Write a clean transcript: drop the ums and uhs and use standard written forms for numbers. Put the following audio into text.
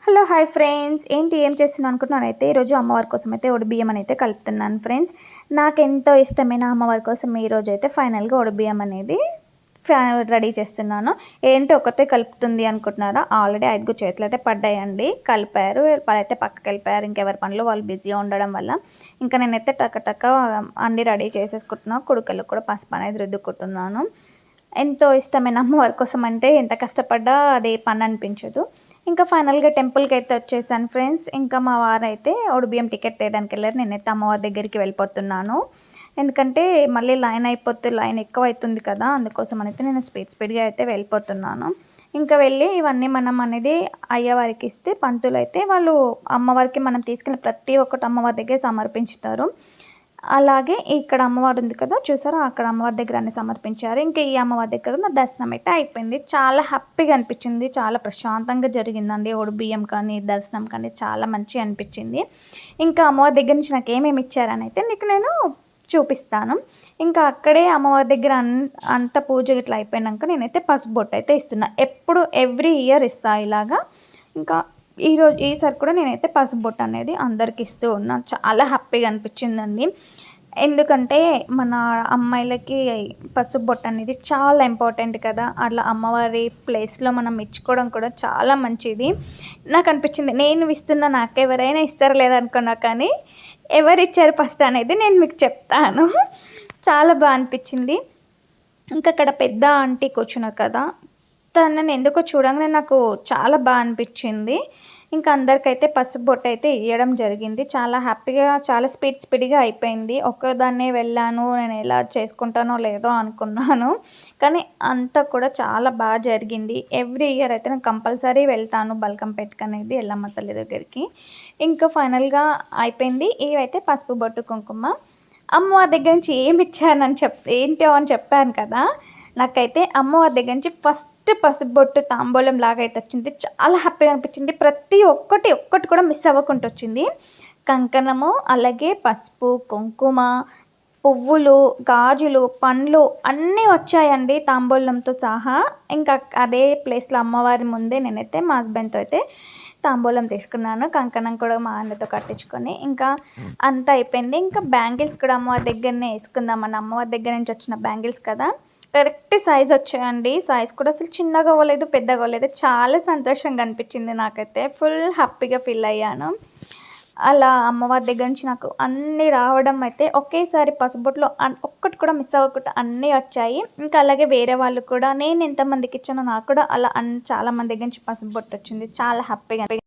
Hello hi friends, ఏం చేస్తున్నాను అనుకుంటున్నానైతే ఈరోజు అమ్మవారి కోసం అయితే బియ్యం అయితే కలుపుతున్నాను ఫ్రెండ్స్. నాకెంతో ఇష్టమైన అమ్మవారి కోసం ఈరోజు అయితే ఫైనల్గా బియ్యం అనేది రెడీ చేస్తున్నాను. ఏంటి ఒకతే కలుపుతుంది అనుకుంటున్నారా? ఆల్రెడీ 5 చేతులు అయితే పడ్డాయండి, కలిపారు. వాళ్ళైతే పక్కకి వెళ్ళిపోయారు, ఇంకెవరి పనులు వాళ్ళు బిజీగా ఉండడం వల్ల. ఇంకా నేనైతే టక్క అన్నీ రెడీ చేసేసుకుంటున్నాను. కుడుకలు కూడా పసుపు అనేది రుద్దుకుంటున్నాను. ఎంతో ఇష్టమైన అమ్మవారి కోసం అంటే ఎంత కష్టపడ్డా అది పని అనిపించదు. ఇంకా ఫైనల్గా టెంపుల్కి అయితే వచ్చేసాను ఫ్రెండ్స్. ఇంకా మా వారైతే బియ్యం టికెట్ తీయడానికి వెళ్ళారు. నేనైతే అమ్మవారి దగ్గరికి వెళ్ళిపోతున్నాను. ఎందుకంటే మళ్ళీ లైన్ ఎక్కువ అవుతుంది కదా, అందుకోసం అయితే నేను స్పీడ్గా అయితే వెళ్ళిపోతున్నాను. ఇంకా వెళ్ళి ఇవన్నీ మనం అనేది అయ్యవారికి ఇస్తే పంతులు అయితే వాళ్ళు అమ్మవారికి మనం తీసుకెళ్ళిన ప్రతి ఒక్కటి అమ్మవారి దగ్గర సమర్పించుతారు. అలాగే ఇక్కడ అమ్మవారు ఉంది కదా, చూసారా, అక్కడ అమ్మవారి దగ్గర అన్ని సమర్పించారు. ఇంకా ఈ అమ్మవారి దగ్గర నా దర్శనం అయితే అయిపోయింది. చాలా హ్యాపీగా అనిపించింది, చాలా ప్రశాంతంగా జరిగిందండి. బియ్యం కానీ దర్శనం కానీ చాలా మంచిగా అనిపించింది. ఇంకా అమ్మవారి దగ్గర నుంచి నాకు ఏమేమి ఇచ్చారని అయితే నీకు నేను చూపిస్తాను. ఇంకా అక్కడే అమ్మవారి దగ్గర అంత పూజ ఇట్లా అయిపోయినాక నేనైతే పసుపు బొట్టు అయితే ఇస్తున్నా. ఎవ్రీ ఇయర్ ఇస్తా ఇలాగా. ఇంకా ఈసారి కూడా నేనైతే పసుపు బొట్టు అనేది అందరికి ఇస్తూ ఉన్నాను. చాలా హ్యాపీగా అనిపించిందండి. ఎందుకంటే మన అమ్మాయిలకి పసుపు బొట్టు అనేది చాలా ఇంపార్టెంట్ కదా. అట్లా అమ్మవారి ప్లేస్లో మనం ఇచ్చుకోవడం కూడా చాలా మంచిది. నాకు అనిపించింది, నేను ఇస్తున్నా, నాకెవరైనా ఇస్తారా లేదనుకున్నా, కానీ ఎవరు ఇచ్చారు ఫస్ట్ అనేది నేను మీకు చెప్తాను. చాలా బాగా అనిపించింది. ఇంకా అక్కడ పెద్ద ఆంటీ కూర్చున్నారు కదా, తనని ఎందుకో చూడంగానే నాకు చాలా బాగా అనిపించింది. ఇంకా అందరికైతే పసుపు బొట్టు అయితే ఇవ్వడం జరిగింది. చాలా హ్యాపీగా, చాలా స్పీడ్గా అయిపోయింది. ఒక్కదాన్నే వెళ్ళాను, నేను ఎలా చేసుకుంటానో లేదో అనుకున్నాను, కానీ అంతా కూడా చాలా బాగా జరిగింది. ఎవ్రీ ఇయర్ అయితే నేను కంపల్సరీ వెళ్తాను బల్కంపేటకి అనేది, ఎల్లమ్మ తల్లి దగ్గరికి. ఇంకా ఫైనల్గా అయిపోయింది. ఇవైతే పసుపు బొట్టు కుంకుమ. అమ్మవారి దగ్గర నుంచి ఏమి ఇచ్చానని ఏంటో అని చెప్పాను కదా, నాకైతే అమ్మవారి దగ్గర నుంచి ఫస్ట్ పసుపు బొట్టు తాంబూలం లాగా అయితే వచ్చింది. చాలా హ్యాపీగా అనిపించింది. ప్రతి ఒక్కటి కూడా మిస్ అవ్వకుండా వచ్చింది. కంకణము, అలాగే పసుపు, కుంకుమ, పువ్వులు, గాజులు, పండ్లు అన్నీ వచ్చాయండి తాంబూలంతో సహా. ఇంకా అదే ప్లేస్లో అమ్మవారి ముందే నేనైతే మా హస్బెండ్తో అయితే తాంబూలం తీసుకున్నాను. కంకణం కూడా మా ఆయనతో కట్టించుకొని ఇంకా అంతా అయిపోయింది. ఇంకా బ్యాంగిల్స్ కూడా అమ్మవారి దగ్గరనే వేసుకుందామని, అమ్మవారి దగ్గర నుంచి వచ్చిన బ్యాంగిల్స్ కదా, కరెక్ట్ సైజ్ వచ్చాయండి. సైజ్ కూడా అసలు చిన్నగా అవ్వలేదు, పెద్దగా అవ్వలేదు. చాలా సంతోషంగా అనిపించింది నాకైతే. ఫుల్ హ్యాపీగా ఫీల్ అయ్యాను. అలా అమ్మవారి దగ్గర నుంచి నాకు అన్నీ రావడం అయితే ఒకేసారి పసుబొట్లో ఒక్కటి కూడా మిస్ అవ్వకుండా అన్నీ వచ్చాయి. ఇంకా అలాగే వేరే వాళ్ళు కూడా నేను ఎంతమందికి ఇచ్చానో నాకు కూడా అలా చాలామంది దగ్గర నుంచి పసుబొట్టు వచ్చింది. చాలా హ్యాపీగా